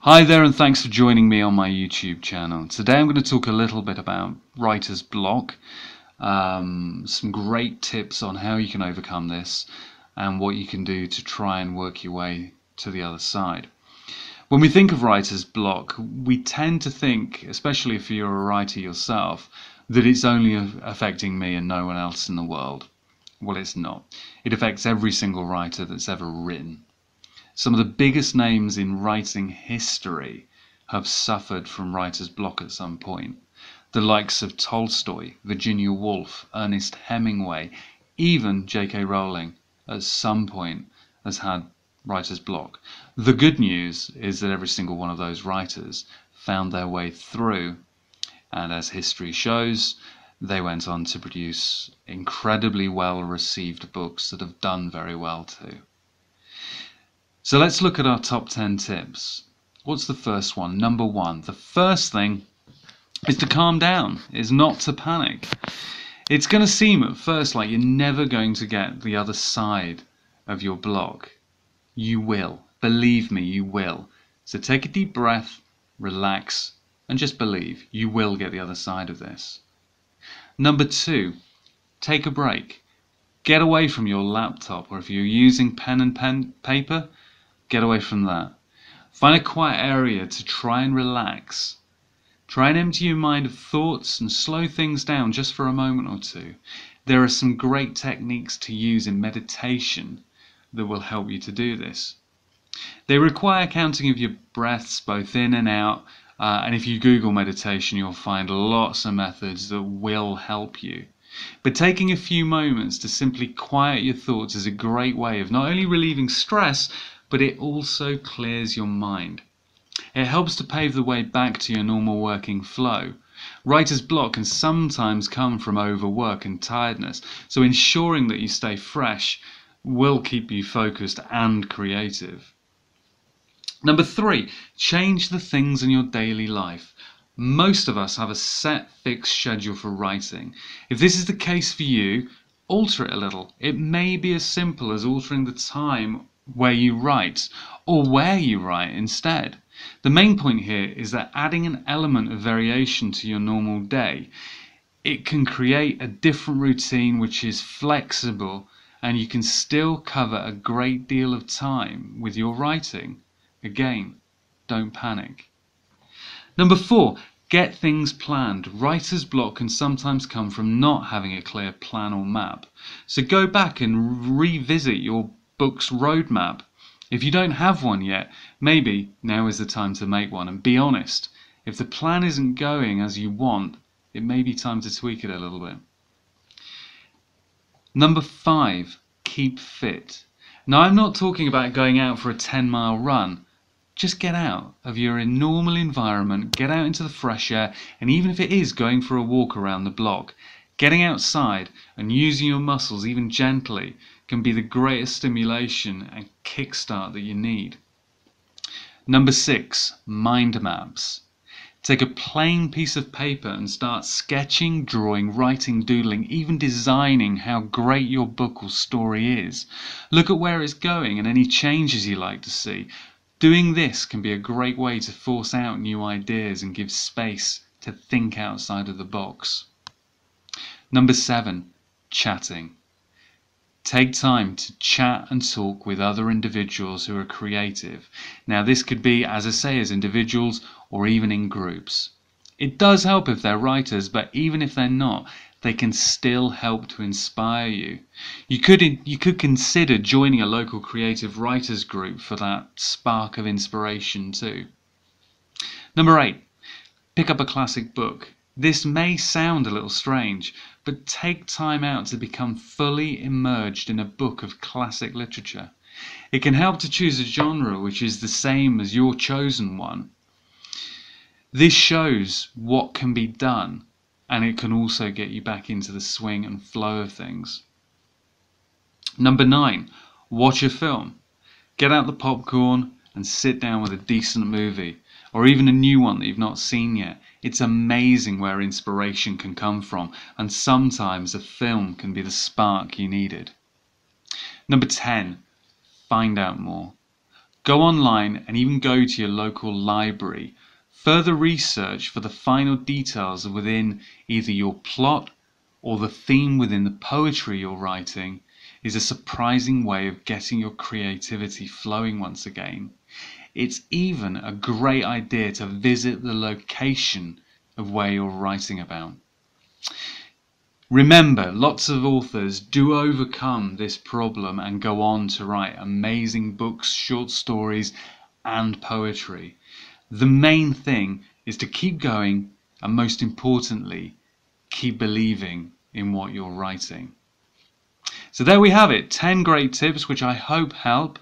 Hi there, and thanks for joining me on my YouTube channel. Today I'm going to talk a little bit about writer's block, some great tips on how you can overcome this and what you can do to try and work your way to the other side. When we think of writer's block, we tend to think, especially if you're a writer yourself, that it's only affecting me and no one else in the world. Well, it's not. It affects every single writer that's ever written. Some of the biggest names in writing history have suffered from writer's block at some point. The likes of Tolstoy, Virginia Woolf, Ernest Hemingway, even J.K. Rowling at some point has had writer's block. The good news is that every single one of those writers found their way through, and as history shows, they went on to produce incredibly well received books that have done very well too. So let's look at our top 10 tips. What's the first one? Number 1. The first thing is to calm down, is not to panic. It's going to seem at first like you're never going to get the other side of your block. You will. Believe me, you will. So take a deep breath, relax, and just believe you will get the other side of this. Number 2, take a break. Get away from your laptop, or if you're using pen and paper, get away from that. Find a quiet area to try and relax. Try and empty your mind of thoughts and slow things down just for a moment or two. There are some great techniques to use in meditation that will help you to do this. They require counting of your breaths both in and out, and if you Google meditation you'll find lots of methods that will help you. But taking a few moments to simply quiet your thoughts is a great way of not only relieving stress, but it also clears your mind. It helps to pave the way back to your normal working flow. Writer's block can sometimes come from overwork and tiredness, so ensuring that you stay fresh will keep you focused and creative. Number 3, change the things in your daily life. Most of us have a set fixed schedule for writing. If this is the case for you, alter it a little. It may be as simple as altering the time where you write, or where you write instead. The main point here is that adding an element of variation to your normal day, it can create a different routine which is flexible, and you can still cover a great deal of time with your writing. Again, don't panic. Number 4, get things planned. Writer's block can sometimes come from not having a clear plan or map. So go back and revisit your book's roadmap. If you don't have one yet, maybe now is the time to make one, and be honest. If the plan isn't going as you want, it may be time to tweak it a little bit. Number 5, keep fit. Now I'm not talking about going out for a 10-mile run. Just get out of your normal environment, get out into the fresh air, and even if it is going for a walk around the block, getting outside and using your muscles even gently can be the greatest stimulation and kickstart that you need. Number 6, mind maps. Take a plain piece of paper and start sketching, drawing, writing, doodling, even designing how great your book or story is. Look at where it's going and any changes you like to see. Doing this can be a great way to force out new ideas and give space to think outside of the box. Number 7, chatting. Take time to chat and talk with other individuals who are creative. Now this could be, as I say, as individuals or even in groups. It does help if they're writers, but even if they're not, they can still help to inspire you. You could consider joining a local creative writers group for that spark of inspiration too. Number 8, pick up a classic book. This may sound a little strange, but take time out to become fully immersed in a book of classic literature. It can help to choose a genre which is the same as your chosen one. This shows what can be done, and it can also get you back into the swing and flow of things. Number 9, watch a film. Get out the popcorn and sit down with a decent movie, or even a new one that you've not seen yet. It's amazing where inspiration can come from, and sometimes a film can be the spark you needed. Number 10, find out more. Go online and even go to your local library. Further research for the final details within either your plot or the theme within the poetry you're writing is a surprising way of getting your creativity flowing once again. It's even a great idea to visit the location of where you're writing about. Remember, lots of authors do overcome this problem and go on to write amazing books, short stories, and poetry. The main thing is to keep going and, most importantly, keep believing in what you're writing. So there we have it, 10 great tips which I hope help.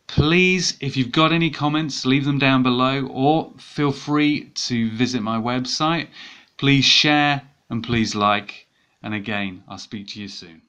Please, if you've got any comments, leave them down below, or feel free to visit my website. Please share and please like. And again, I'll speak to you soon.